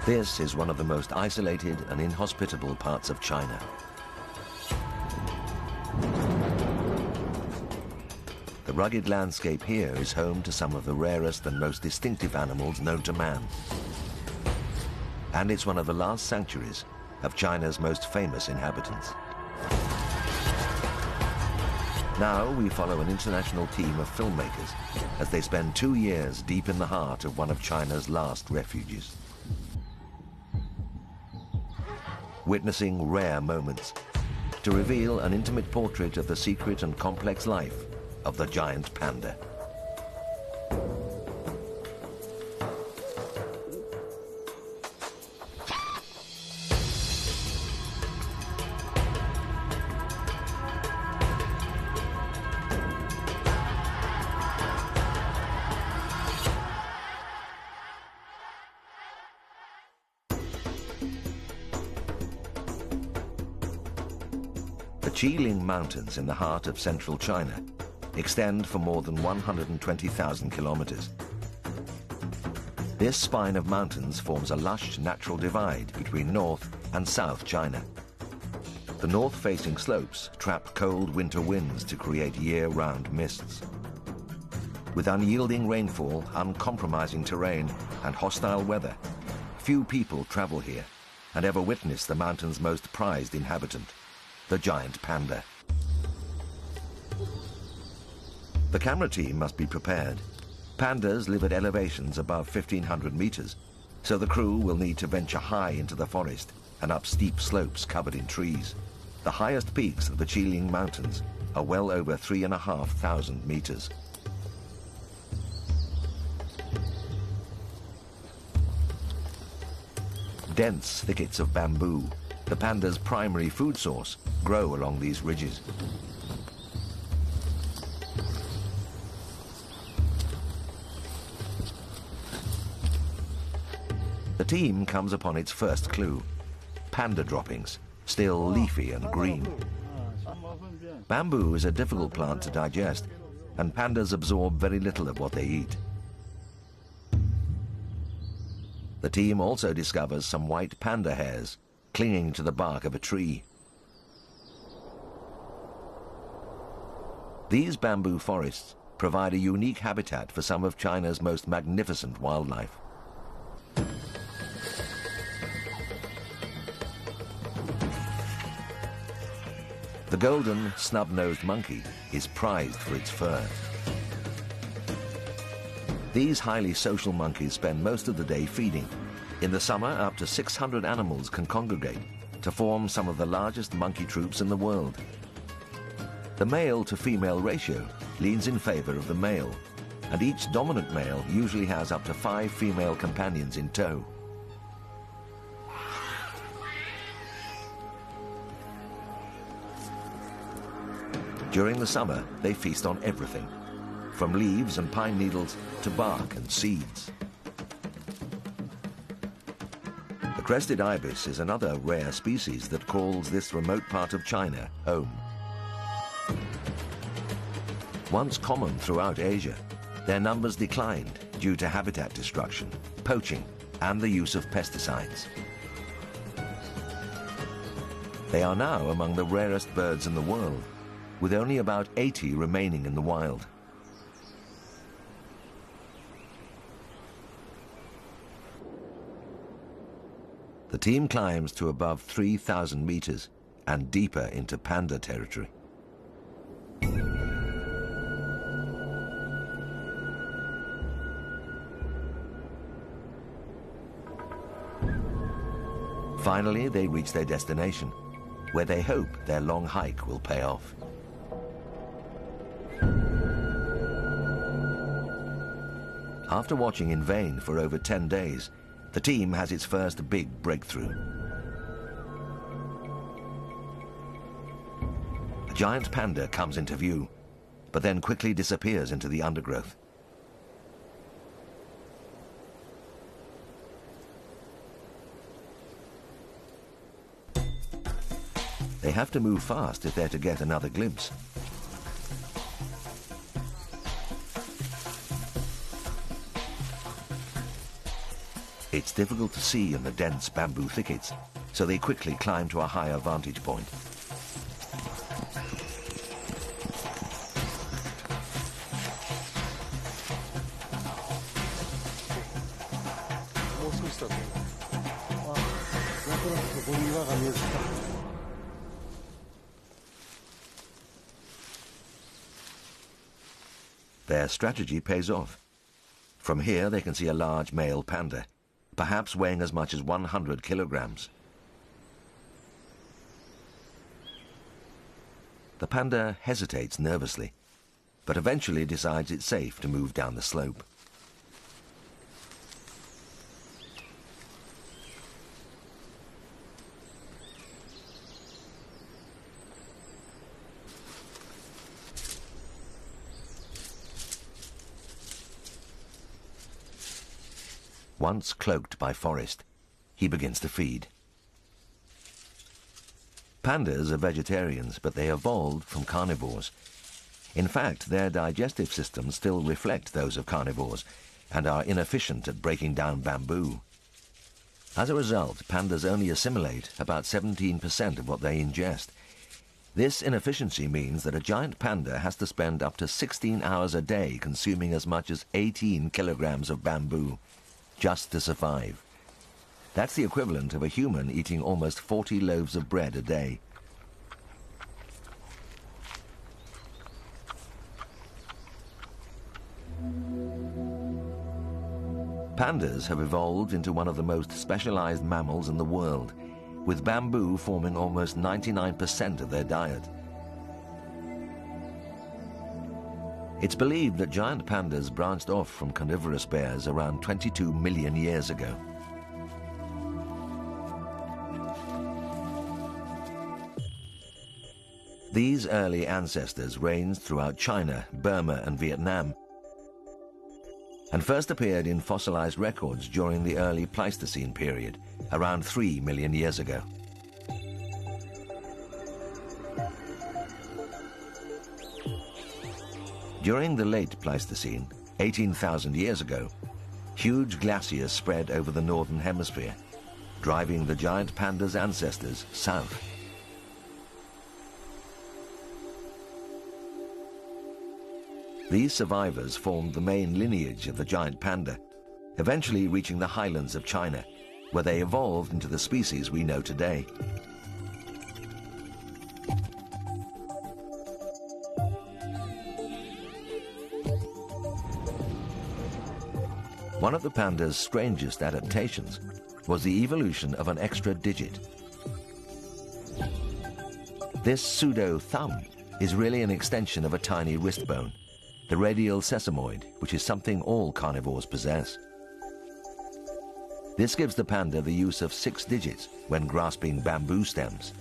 This is one of the most isolated and inhospitable parts of China. The rugged landscape here is home to some of the rarest and most distinctive animals known to man. And it's one of the last sanctuaries of China's most famous inhabitants. Now we follow an international team of filmmakers as they spend 2 years deep in the heart of one of China's last refuges. Witnessing rare moments to reveal an intimate portrait of the secret and complex life of the giant panda. The Qiling Mountains in the heart of central China extend for more than 120,000 kilometers. This spine of mountains forms a lush natural divide between North and South China. The north-facing slopes trap cold winter winds to create year-round mists. With unyielding rainfall, uncompromising terrain, and hostile weather, few people travel here and ever witness the mountain's most prized inhabitant, the giant panda. The camera team must be prepared. Pandas live at elevations above 1,500 meters, so the crew will need to venture high into the forest and up steep slopes covered in trees. The highest peaks of the Qiling Mountains are well over 3,500 meters. Dense thickets of bamboo, the panda's primary food source, grow along these ridges. The team comes upon its first clue: panda droppings, still leafy and green. Bamboo is a difficult plant to digest, and pandas absorb very little of what they eat. The team also discovers some white panda hairs clinging to the bark of a tree. These bamboo forests provide a unique habitat for some of China's most magnificent wildlife. The golden snub-nosed monkey is prized for its fur. These highly social monkeys spend most of the day feeding. In the summer, up to 600 animals can congregate to form some of the largest monkey troops in the world. The male-to-female ratio leans in favor of the male, and each dominant male usually has up to 5 female companions in tow. During the summer, they feast on everything, from leaves and pine needles to bark and seeds. The crested ibis is another rare species that calls this remote part of China home. Once common throughout Asia, their numbers declined due to habitat destruction, poaching, and the use of pesticides. They are now among the rarest birds in the world, with only about 80 remaining in the wild. The team climbs to above 3,000 meters and deeper into panda territory. Finally, they reach their destination, where they hope their long hike will pay off. After watching in vain for over 10 days, the team has its first big breakthrough. A giant panda comes into view, but then quickly disappears into the undergrowth. They have to move fast if they're to get another glimpse. It's difficult to see in the dense bamboo thickets, so they quickly climb to a higher vantage point. Their strategy pays off. From here they can see a large male panda, perhaps weighing as much as 100 kilograms. The panda hesitates nervously, but eventually decides it's safe to move down the slope. Once cloaked by forest, he begins to feed. Pandas are vegetarians, but they evolved from carnivores. In fact, their digestive systems still reflect those of carnivores and are inefficient at breaking down bamboo. As a result, pandas only assimilate about 17% of what they ingest. This inefficiency means that a giant panda has to spend up to 16 hours a day consuming as much as 18 kilograms of bamboo just to survive. That's the equivalent of a human eating almost 40 loaves of bread a day. Pandas have evolved into one of the most specialized mammals in the world, with bamboo forming almost 99% of their diet. It's believed that giant pandas branched off from carnivorous bears around 22 million years ago. These early ancestors ranged throughout China, Burma, and Vietnam, and first appeared in fossilized records during the early Pleistocene period, around 3 million years ago. During the late Pleistocene, 18,000 years ago, huge glaciers spread over the northern hemisphere, driving the giant panda's ancestors south. These survivors formed the main lineage of the giant panda, eventually reaching the highlands of China, where they evolved into the species we know today. One of the panda's strangest adaptations was the evolution of an extra digit. This pseudo-thumb is really an extension of a tiny wrist bone, the radial sesamoid, which is something all carnivores possess. This gives the panda the use of 6 digits when grasping bamboo stems.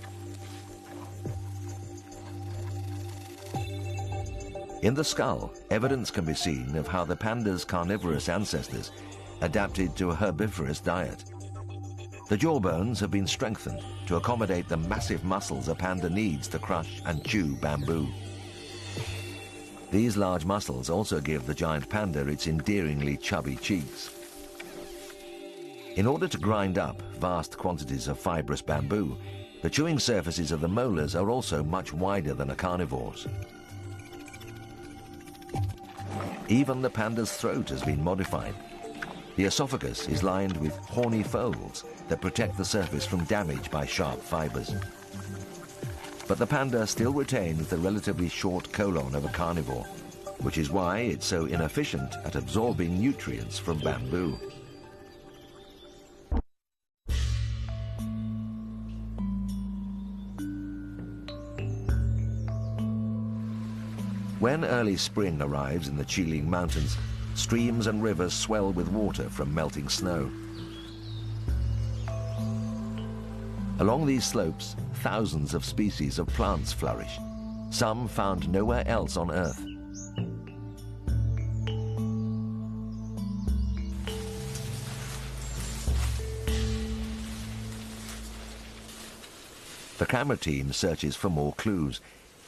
In the skull, evidence can be seen of how the panda's carnivorous ancestors adapted to a herbivorous diet. The jawbones have been strengthened to accommodate the massive muscles a panda needs to crush and chew bamboo. These large muscles also give the giant panda its endearingly chubby cheeks. In order to grind up vast quantities of fibrous bamboo, the chewing surfaces of the molars are also much wider than a carnivore's. Even the panda's throat has been modified. The esophagus is lined with horny folds that protect the surface from damage by sharp fibers. But the panda still retains the relatively short colon of a carnivore, which is why it's so inefficient at absorbing nutrients from bamboo. When early spring arrives in the Chiling Mountains, streams and rivers swell with water from melting snow. Along these slopes, thousands of species of plants flourish, some found nowhere else on Earth. The camera team searches for more clues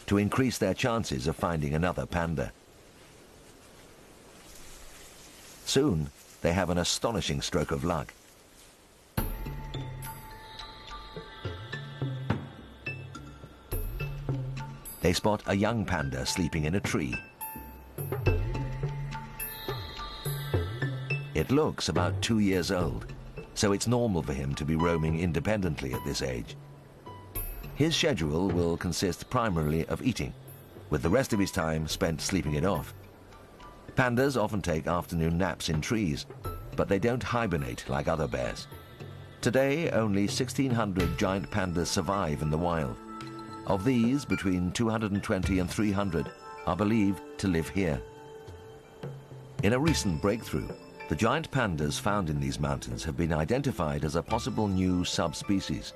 to increase their chances of finding another panda. Soon, they have an astonishing stroke of luck. They spot a young panda sleeping in a tree. It looks about 2 years old, so it's normal for him to be roaming independently at this age. His schedule will consist primarily of eating, with the rest of his time spent sleeping it off. Pandas often take afternoon naps in trees, but they don't hibernate like other bears. Today, only 1,600 giant pandas survive in the wild. Of these, between 220 and 300 are believed to live here. In a recent breakthrough, the giant pandas found in these mountains have been identified as a possible new subspecies.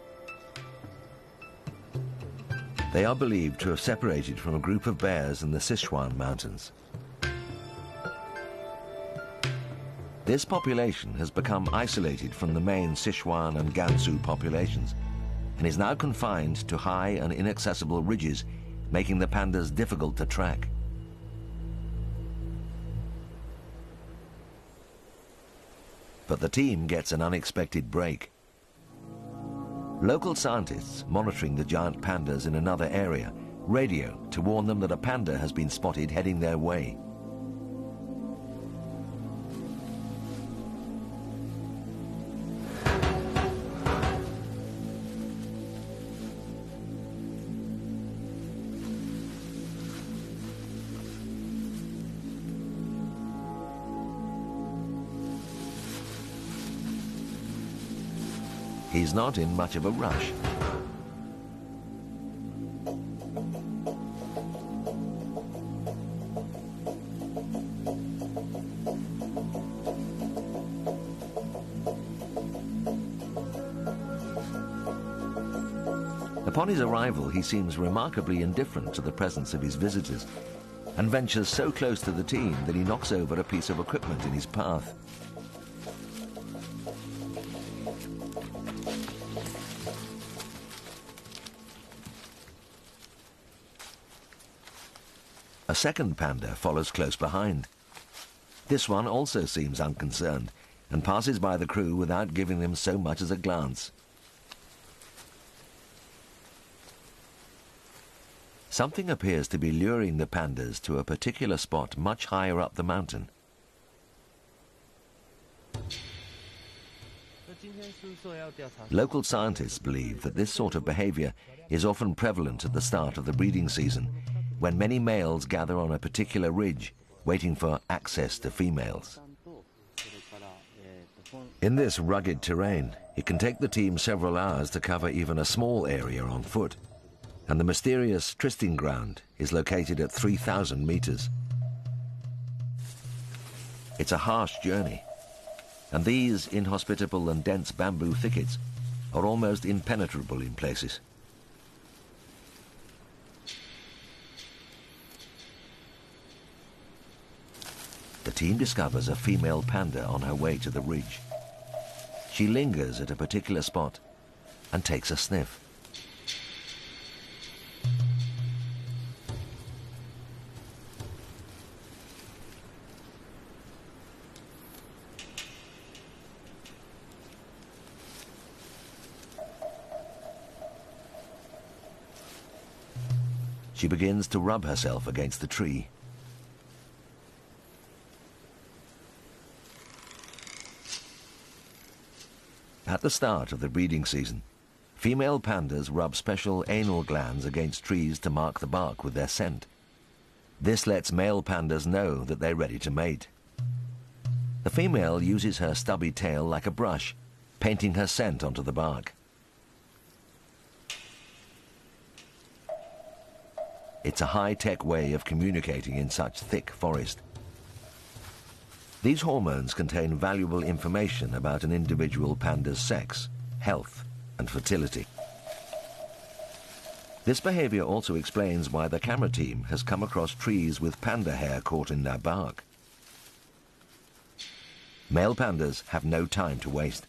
They are believed to have separated from a group of bears in the Sichuan mountains. This population has become isolated from the main Sichuan and Gansu populations and is now confined to high and inaccessible ridges, making the pandas difficult to track. But the team gets an unexpected break. Local scientists monitoring the giant pandas in another area radio to warn them that a panda has been spotted heading their way. He's not in much of a rush. Upon his arrival, he seems remarkably indifferent to the presence of his visitors and ventures so close to the team that he knocks over a piece of equipment in his path. A second panda follows close behind. This one also seems unconcerned and passes by the crew without giving them so much as a glance. Something appears to be luring the pandas to a particular spot much higher up the mountain. Local scientists believe that this sort of behavior is often prevalent at the start of the breeding season, when many males gather on a particular ridge, waiting for access to females. In this rugged terrain, it can take the team several hours to cover even a small area on foot, and the mysterious trysting ground is located at 3,000 meters. It's a harsh journey, and these inhospitable and dense bamboo thickets are almost impenetrable in places. The team discovers a female panda on her way to the ridge. She lingers at a particular spot and takes a sniff. She begins to rub herself against the tree. At the start of the breeding season, female pandas rub special anal glands against trees to mark the bark with their scent. This lets male pandas know that they're ready to mate. The female uses her stubby tail like a brush, painting her scent onto the bark. It's a high-tech way of communicating in such thick forest. These hormones contain valuable information about an individual panda's sex, health, and fertility. This behavior also explains why the camera team has come across trees with panda hair caught in their bark. Male pandas have no time to waste,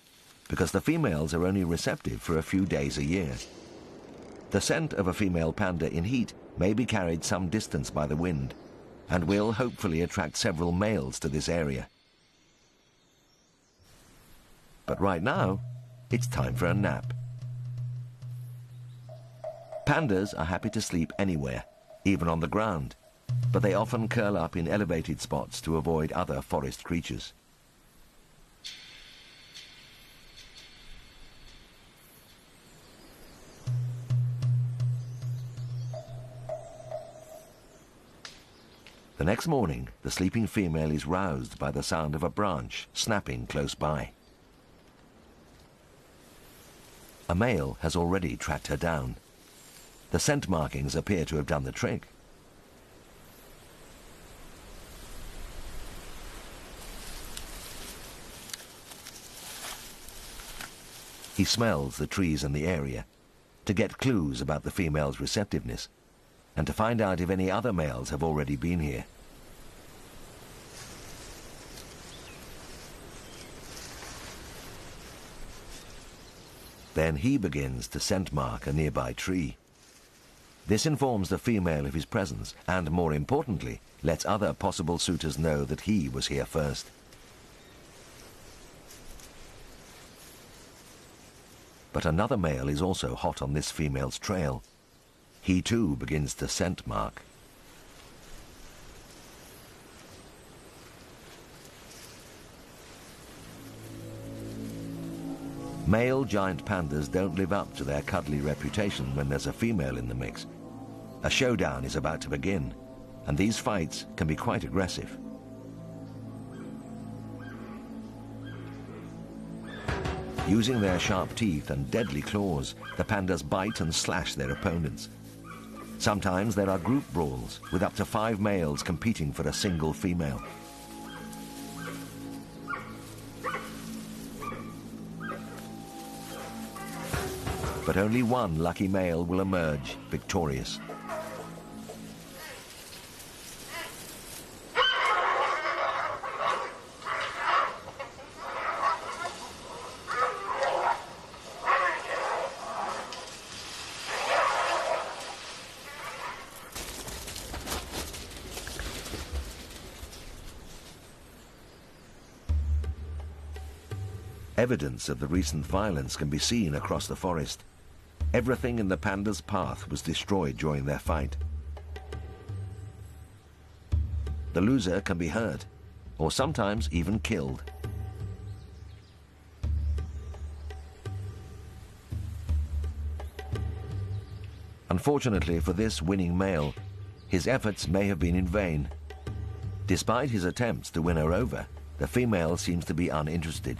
because the females are only receptive for a few days a year. The scent of a female panda in heat may be carried some distance by the wind, and will hopefully attract several males to this area. But right now, it's time for a nap. Pandas are happy to sleep anywhere, even on the ground, but they often curl up in elevated spots to avoid other forest creatures. The next morning, the sleeping female is roused by the sound of a branch snapping close by. A male has already tracked her down. The scent markings appear to have done the trick. He smells the trees in the area to get clues about the female's receptiveness and to find out if any other males have already been here. Then he begins to scent mark a nearby tree. This informs the female of his presence and, more importantly, lets other possible suitors know that he was here first. But another male is also hot on this female's trail. He too begins to scent mark. Male giant pandas don't live up to their cuddly reputation when there's a female in the mix. A showdown is about to begin, and these fights can be quite aggressive. Using their sharp teeth and deadly claws, the pandas bite and slash their opponents. Sometimes there are group brawls, with up to 5 males competing for a single female. But only one lucky male will emerge victorious. Evidence of the recent violence can be seen across the forest. Everything in the panda's path was destroyed during their fight. The loser can be hurt, or sometimes even killed. Unfortunately for this winning male, his efforts may have been in vain. Despite his attempts to win her over, the female seems to be uninterested.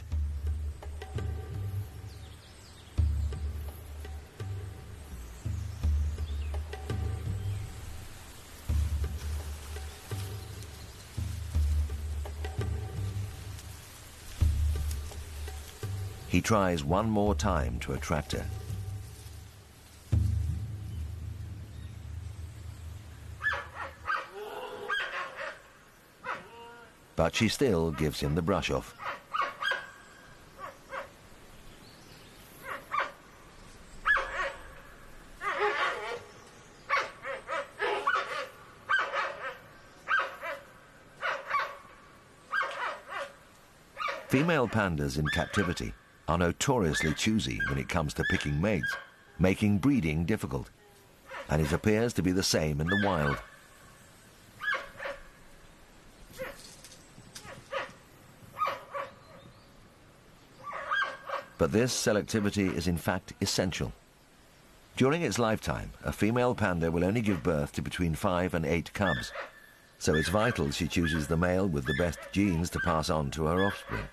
He tries one more time to attract her. But she still gives him the brush off. Female pandas in captivity are notoriously choosy when it comes to picking mates, making breeding difficult, and it appears to be the same in the wild. But this selectivity is in fact essential. During its lifetime, a female panda will only give birth to between 5 and 8 cubs, so it's vital she chooses the male with the best genes to pass on to her offspring.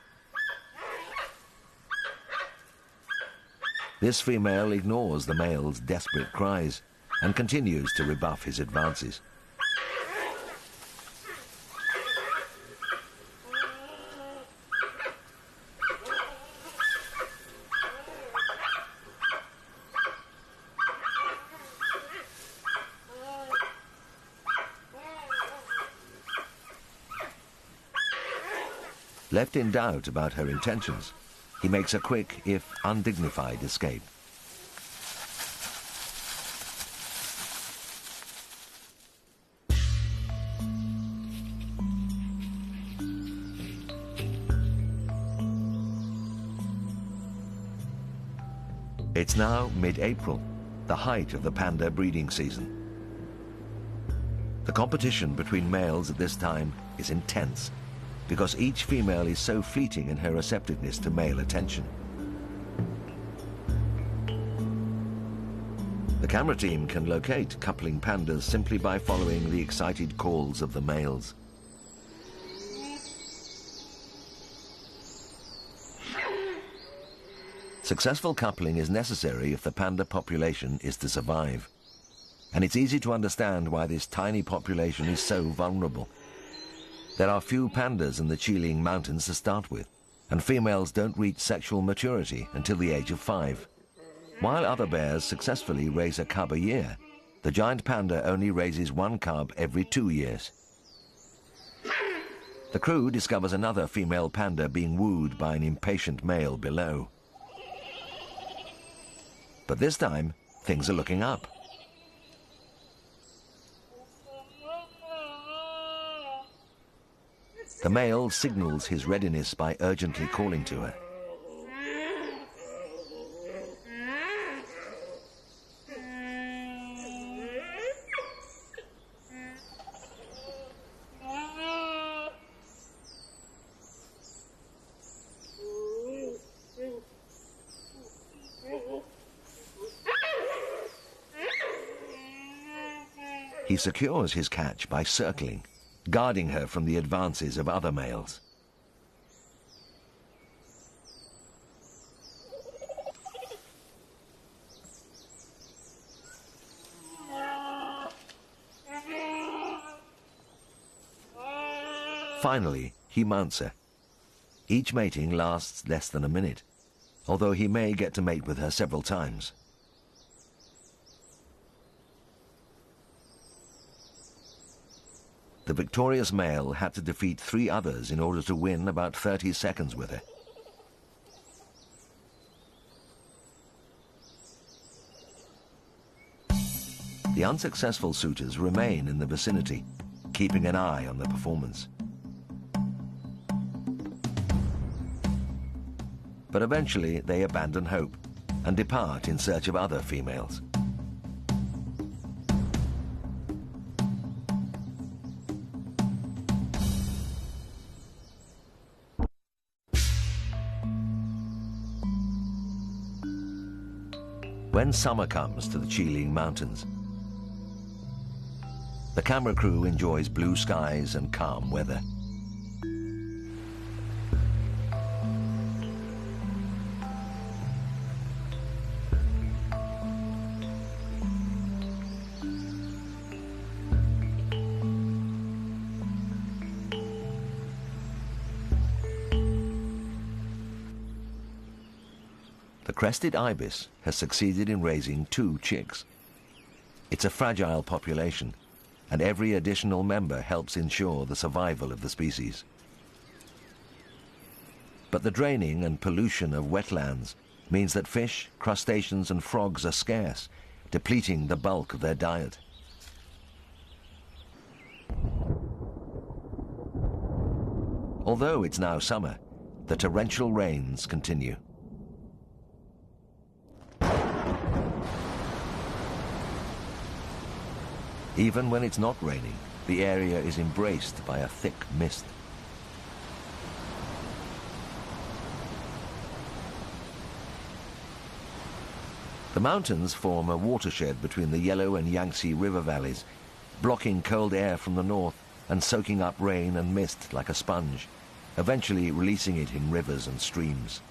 This female ignores the male's desperate cries and continues to rebuff his advances. Left in doubt about her intentions, he makes a quick, if undignified, escape. It's now mid-April, the height of the panda breeding season. The competition between males at this time is intense because each female is so fleeting in her receptiveness to male attention. The camera team can locate coupling pandas simply by following the excited calls of the males. Successful coupling is necessary if the panda population is to survive. And it's easy to understand why this tiny population is so vulnerable. There are few pandas in the Chiling Mountains to start with, and females don't reach sexual maturity until the age of 5. While other bears successfully raise a cub a year, the giant panda only raises 1 cub every 2 years. The crew discovers another female panda being wooed by an impatient male below. But this time, things are looking up. The male signals his readiness by urgently calling to her. He secures his catch by circling, guarding her from the advances of other males. Finally, he mounts her. Each mating lasts less than a minute, although he may get to mate with her several times. The victorious male had to defeat 3 others in order to win about 30 seconds with her. The unsuccessful suitors remain in the vicinity, keeping an eye on the performance. But eventually they abandon hope and depart in search of other females. When summer comes to the Chiling Mountains, the camera crew enjoys blue skies and calm weather. The crested ibis has succeeded in raising 2 chicks. It's a fragile population, and every additional member helps ensure the survival of the species. But the draining and pollution of wetlands means that fish, crustaceans and frogs are scarce, depleting the bulk of their diet. Although it's now summer, the torrential rains continue. Even when it's not raining, the area is embraced by a thick mist. The mountains form a watershed between the Yellow and Yangtze river valleys, blocking cold air from the north and soaking up rain and mist like a sponge, eventually releasing it in rivers and streams.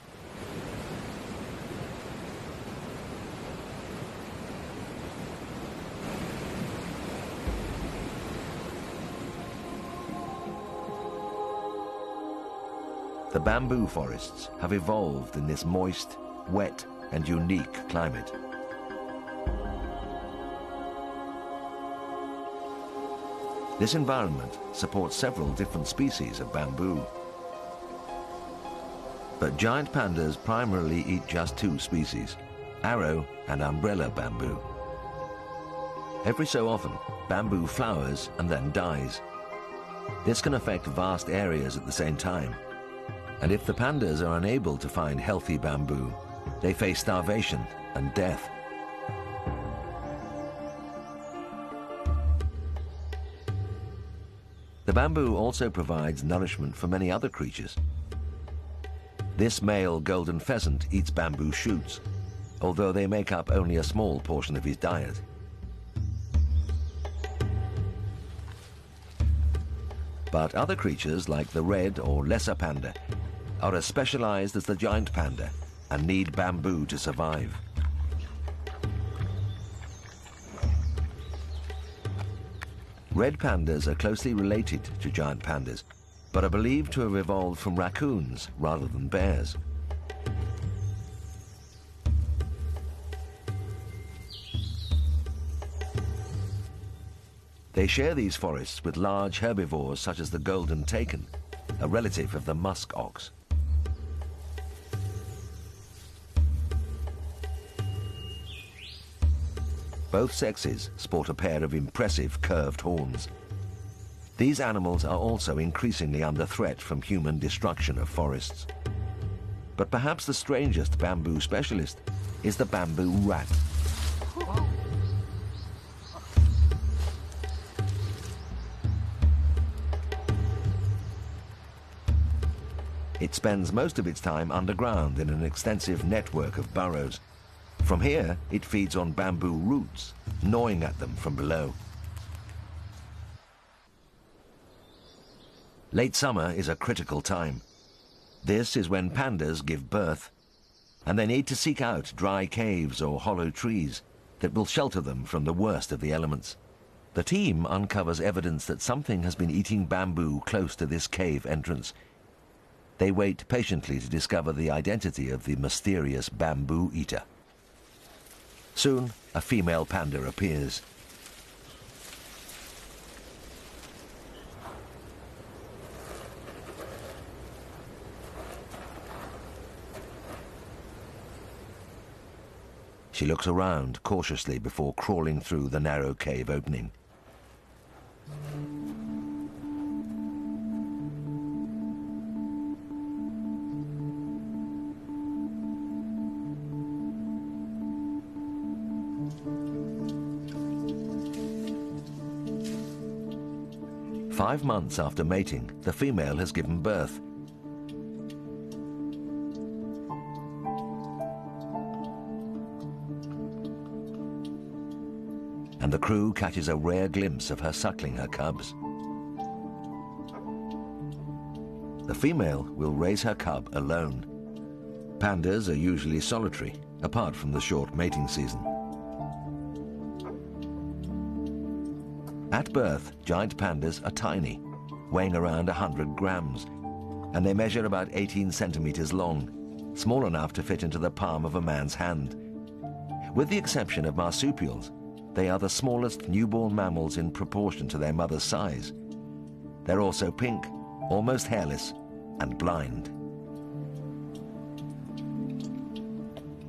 The bamboo forests have evolved in this moist, wet, and unique climate. This environment supports several different species of bamboo. But giant pandas primarily eat just 2 species, arrow and umbrella bamboo. Every so often, bamboo flowers and then dies. This can affect vast areas at the same time. And if the pandas are unable to find healthy bamboo, they face starvation and death. bamboo also provides nourishment for many other creatures. This male golden pheasant eats bamboo shoots, although they make up only a small portion of his diet. But other creatures, like the red or lesser panda, are as specialized as the giant panda and need bamboo to survive. Red pandas are closely related to giant pandas, but are believed to have evolved from raccoons rather than bears. They share these forests with large herbivores such as the golden takin, a relative of the musk ox. Both sexes sport a pair of impressive curved horns. These animals are also increasingly under threat from human destruction of forests. But perhaps the strangest bamboo specialist is the bamboo rat. It spends most of its time underground in an extensive network of burrows. From here, it feeds on bamboo roots, gnawing at them from below. Late summer is a critical time. This is when pandas give birth, and they need to seek out dry caves or hollow trees that will shelter them from the worst of the elements. The team uncovers evidence that something has been eating bamboo close to this cave entrance. They wait patiently to discover the identity of the mysterious bamboo eater. Soon, a female panda appears. She looks around cautiously before crawling through the narrow cave opening. Five months after mating, the female has given birth. And the crew catches a rare glimpse of her suckling her cubs. The female will raise her cub alone. Pandas are usually solitary, apart from the short mating season. At birth, giant pandas are tiny, weighing around 100 grams, and they measure about 18 centimeters long, small enough to fit into the palm of a man's hand. With the exception of marsupials, they are the smallest newborn mammals in proportion to their mother's size. They're also pink, almost hairless, and blind.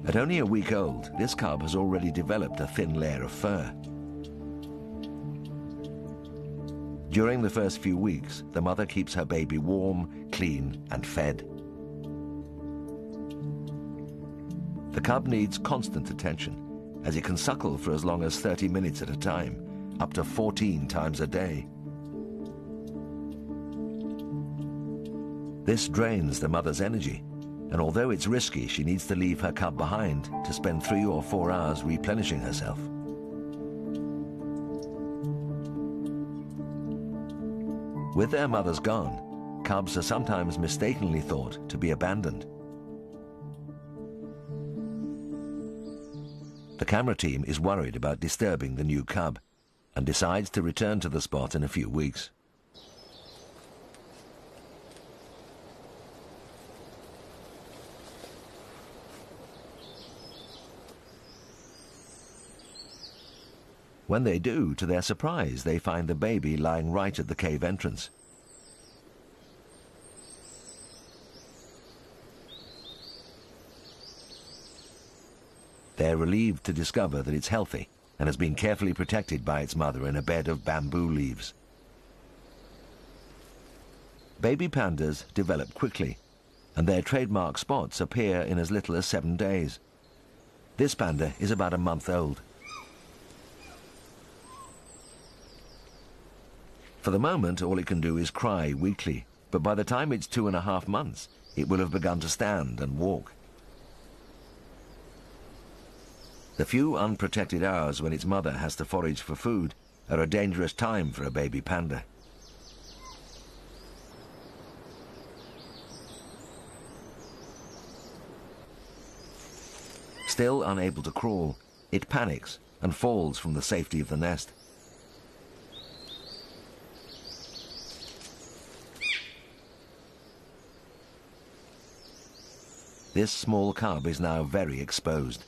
At only a week old, this cub has already developed a thin layer of fur. During the first few weeks, the mother keeps her baby warm, clean, and fed. The cub needs constant attention, as it can suckle for as long as 30 minutes at a time, up to 14 times a day. This drains the mother's energy, and although it's risky, she needs to leave her cub behind to spend 3 or 4 hours replenishing herself. With their mothers gone, cubs are sometimes mistakenly thought to be abandoned. The camera team is worried about disturbing the new cub and decides to return to the spot in a few weeks. When they do, to their surprise, they find the baby lying right at the cave entrance. They're relieved to discover that it's healthy and has been carefully protected by its mother in a bed of bamboo leaves. Baby pandas develop quickly, and their trademark spots appear in as little as 7 days. This panda is about a month old. For the moment, all it can do is cry weakly, but by the time it's 2.5 months, it will have begun to stand and walk. The few unprotected hours when its mother has to forage for food are a dangerous time for a baby panda. Still unable to crawl, it panics and falls from the safety of the nest. This small cub is now very exposed.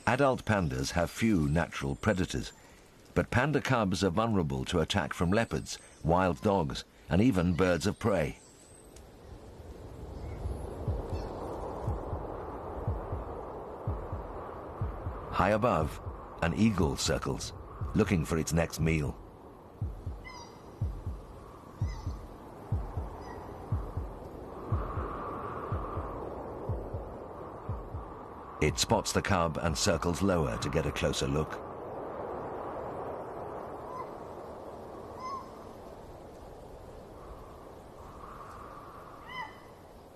Adult pandas have few natural predators, but panda cubs are vulnerable to attack from leopards, wild dogs, and even birds of prey. High above, an eagle circles, looking for its next meal. It spots the cub and circles lower to get a closer look.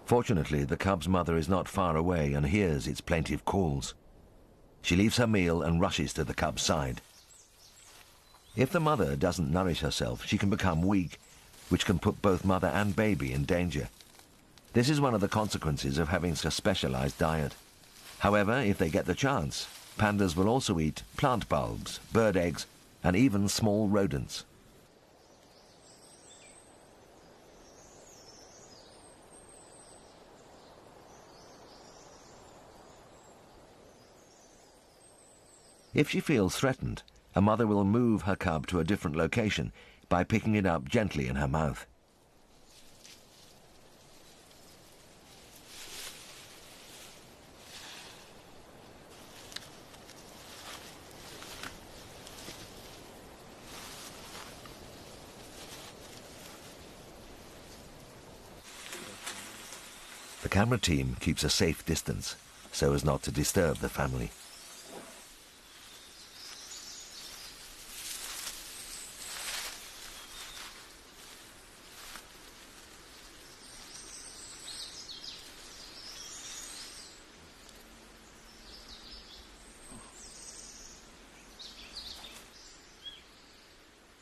Fortunately, the cub's mother is not far away and hears its plaintive calls. She leaves her meal and rushes to the cub's side. If the mother doesn't nourish herself, she can become weak, which can put both mother and baby in danger. This is one of the consequences of having a specialized diet. However, if they get the chance, pandas will also eat plant bulbs, bird eggs, and even small rodents. If she feels threatened, a mother will move her cub to a different location by picking it up gently in her mouth. The camera team keeps a safe distance so as not to disturb the family.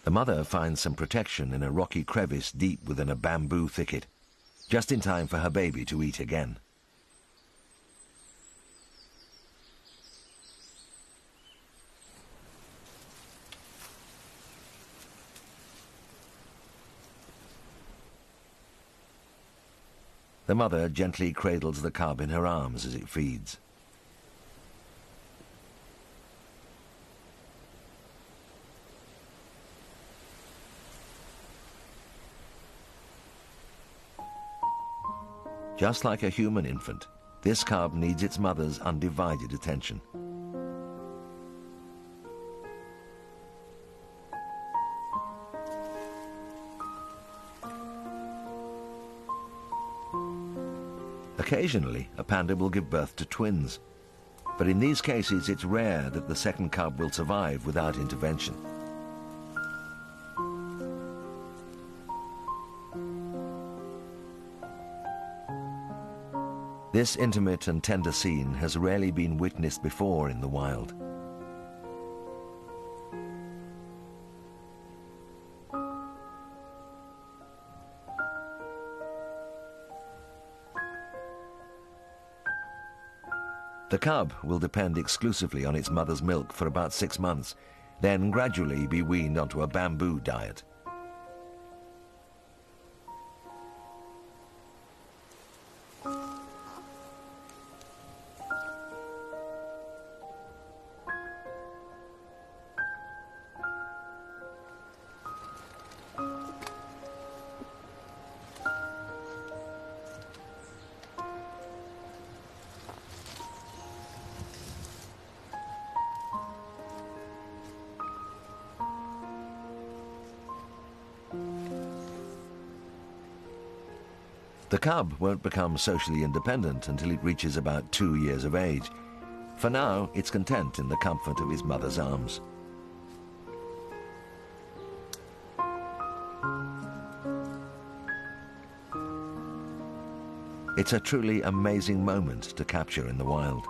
The mother finds some protection in a rocky crevice deep within a bamboo thicket, just in time for her baby to eat again. The mother gently cradles the cub in her arms as it feeds. Just like a human infant, this cub needs its mother's undivided attention. Occasionally, a panda will give birth to twins, but in these cases it's rare that the second cub will survive without intervention. This intimate and tender scene has rarely been witnessed before in the wild. The cub will depend exclusively on its mother's milk for about 6 months, then gradually be weaned onto a bamboo diet. The cub won't become socially independent until it reaches about 2 years of age, For now, it's content in the comfort of his mother's arms. It's a truly amazing moment to capture in the wild.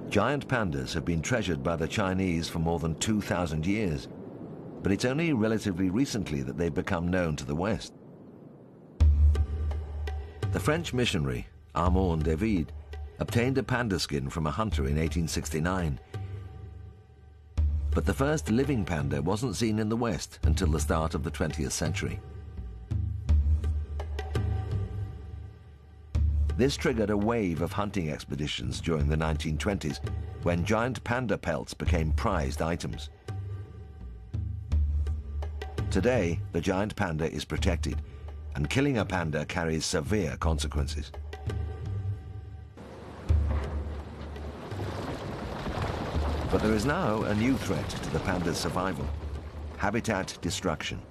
Giant pandas have been treasured by the Chinese for more than 2,000 years, but it's only relatively recently that they've become known to the West. The French missionary, Armand David, obtained a panda skin from a hunter in 1869. But the first living panda wasn't seen in the West until the start of the 20th century. This triggered a wave of hunting expeditions during the 1920s, when giant panda pelts became prized items. Today, the giant panda is protected, and killing a panda carries severe consequences. But there is now a new threat to the panda's survival: habitat destruction.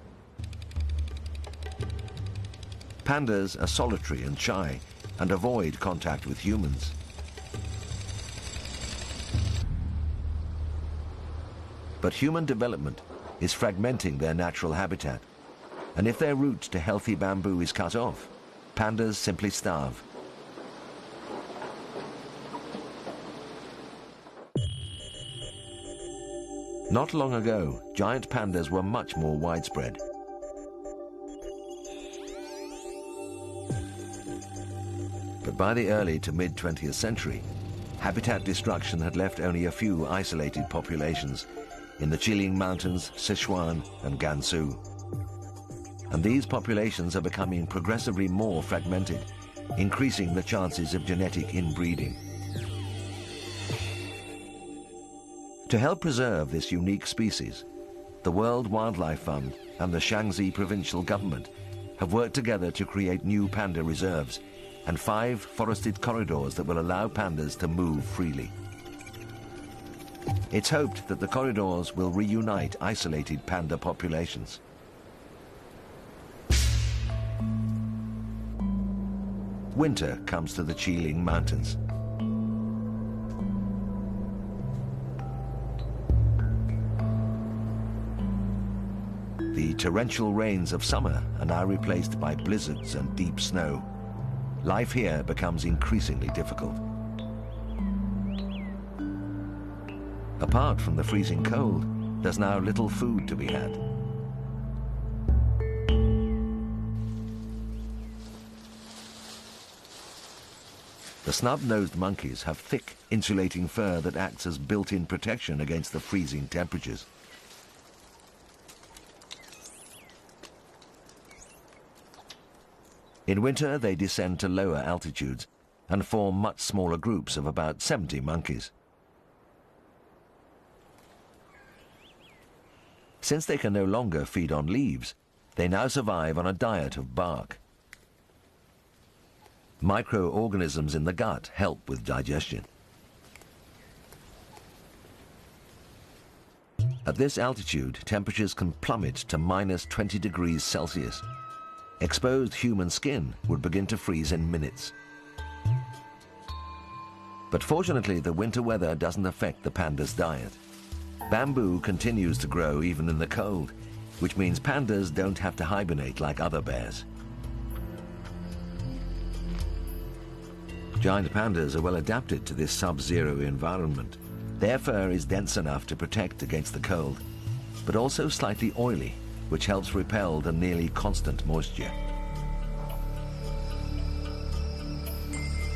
Pandas are solitary and shy, and avoid contact with humans. But human development is fragmenting their natural habitat, and if their route to healthy bamboo is cut off, pandas simply starve. Not long ago, giant pandas were much more widespread. But by the early to mid-20th century, habitat destruction had left only a few isolated populations in the Chiling Mountains, Sichuan and Gansu. And these populations are becoming progressively more fragmented, increasing the chances of genetic inbreeding. To help preserve this unique species, the World Wildlife Fund and the Shaanxi provincial government have worked together to create new panda reserves and 5 forested corridors that will allow pandas to move freely. It's hoped that the corridors will reunite isolated panda populations. Winter comes to the Chiling Mountains. The torrential rains of summer are now replaced by blizzards and deep snow. Life here becomes increasingly difficult. Apart from the freezing cold, there's now little food to be had. The snub-nosed monkeys have thick, insulating fur that acts as built-in protection against the freezing temperatures. In winter, they descend to lower altitudes and form much smaller groups of about 70 monkeys. Since they can no longer feed on leaves, they now survive on a diet of bark. Microorganisms in the gut help with digestion. At this altitude, temperatures can plummet to -20 degrees Celsius. Exposed human skin would begin to freeze in minutes. But fortunately, the winter weather doesn't affect the panda's diet. Bamboo continues to grow even in the cold, which means pandas don't have to hibernate like other bears. Giant pandas are well adapted to this sub-zero environment. Their fur is dense enough to protect against the cold, but also slightly oily, which helps repel the nearly constant moisture.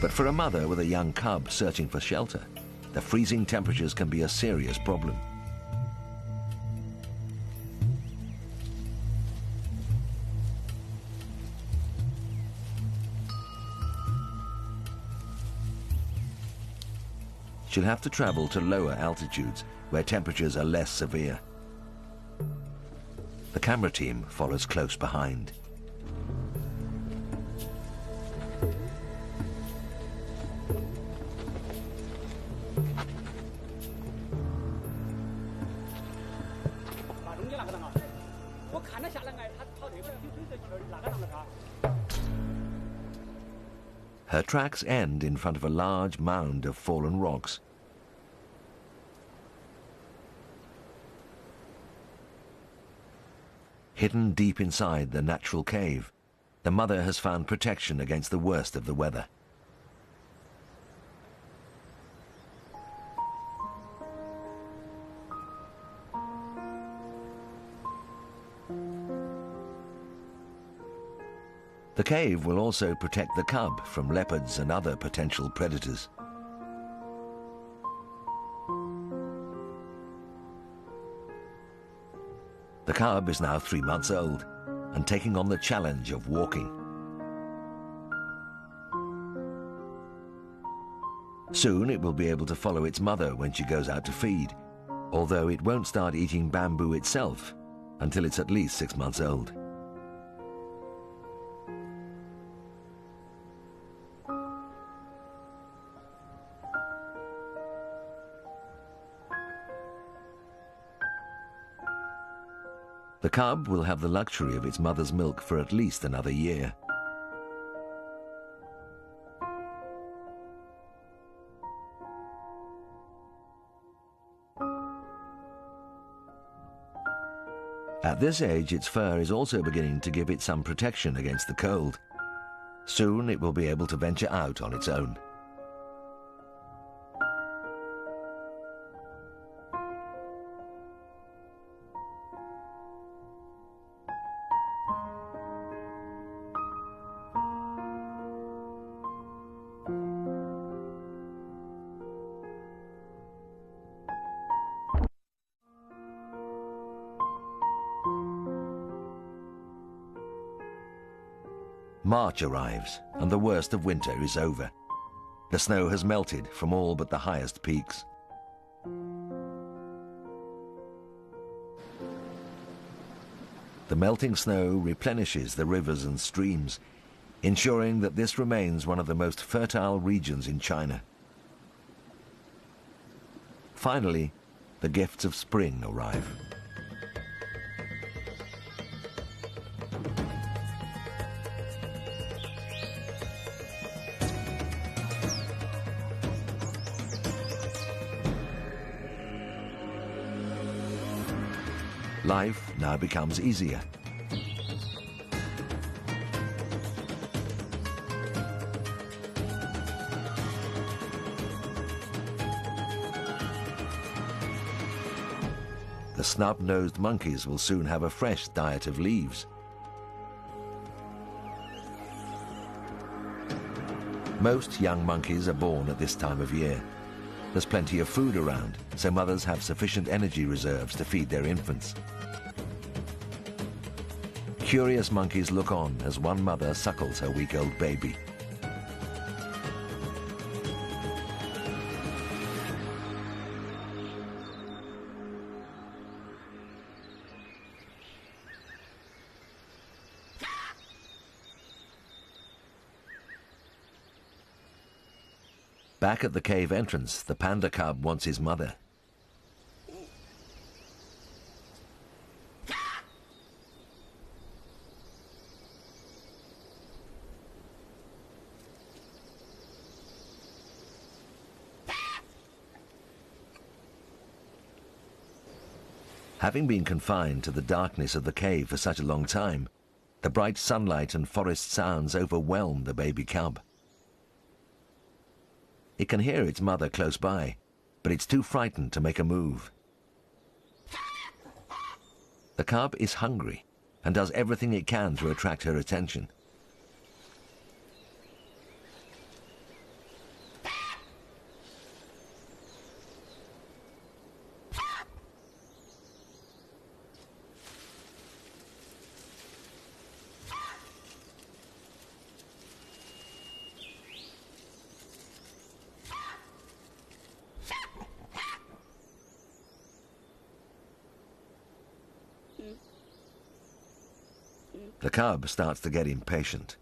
But for a mother with a young cub searching for shelter, the freezing temperatures can be a serious problem. She'll have to travel to lower altitudes where temperatures are less severe. The camera team follows close behind. Her tracks end in front of a large mound of fallen rocks. Hidden deep inside the natural cave, the mother has found protection against the worst of the weather. The cave will also protect the cub from leopards and other potential predators. The cub is now 3 months old and taking on the challenge of walking. Soon it will be able to follow its mother when she goes out to feed, although it won't start eating bamboo itself until it's at least 6 months old. The cub will have the luxury of its mother's milk for at least another year. At this age, its fur is also beginning to give it some protection against the cold. Soon it will be able to venture out on its own. March arrives, and the worst of winter is over. The snow has melted from all but the highest peaks. The melting snow replenishes the rivers and streams, ensuring that this remains one of the most fertile regions in China. Finally, the gifts of spring arrive. Life now becomes easier. The snub-nosed monkeys will soon have a fresh diet of leaves. Most young monkeys are born at this time of year. There's plenty of food around, so mothers have sufficient energy reserves to feed their infants. Curious monkeys look on as one mother suckles her week-old baby. Back at the cave entrance, the panda cub wants his mother. Having been confined to the darkness of the cave for such a long time, the bright sunlight and forest sounds overwhelm the baby cub. It can hear its mother close by, but it's too frightened to make a move. The cub is hungry and does everything it can to attract her attention. The cub starts to get impatient.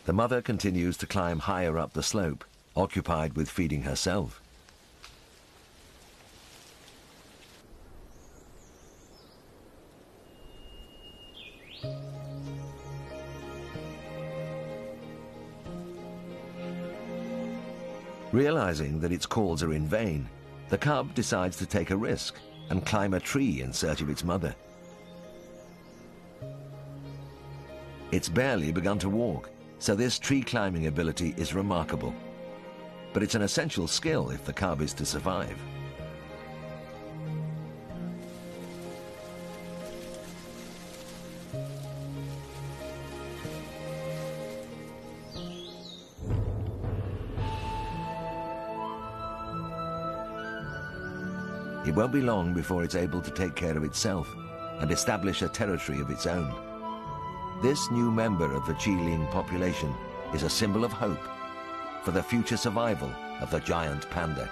The mother continues to climb higher up the slope, occupied with feeding herself. Realizing that its calls are in vain, the cub decides to take a risk and climb a tree in search of its mother. It's barely begun to walk, so this tree climbing ability is remarkable. But it's an essential skill if the cub is to survive. It won't be long before it's able to take care of itself and establish a territory of its own. This new member of the Chiling population is a symbol of hope for the future survival of the giant panda.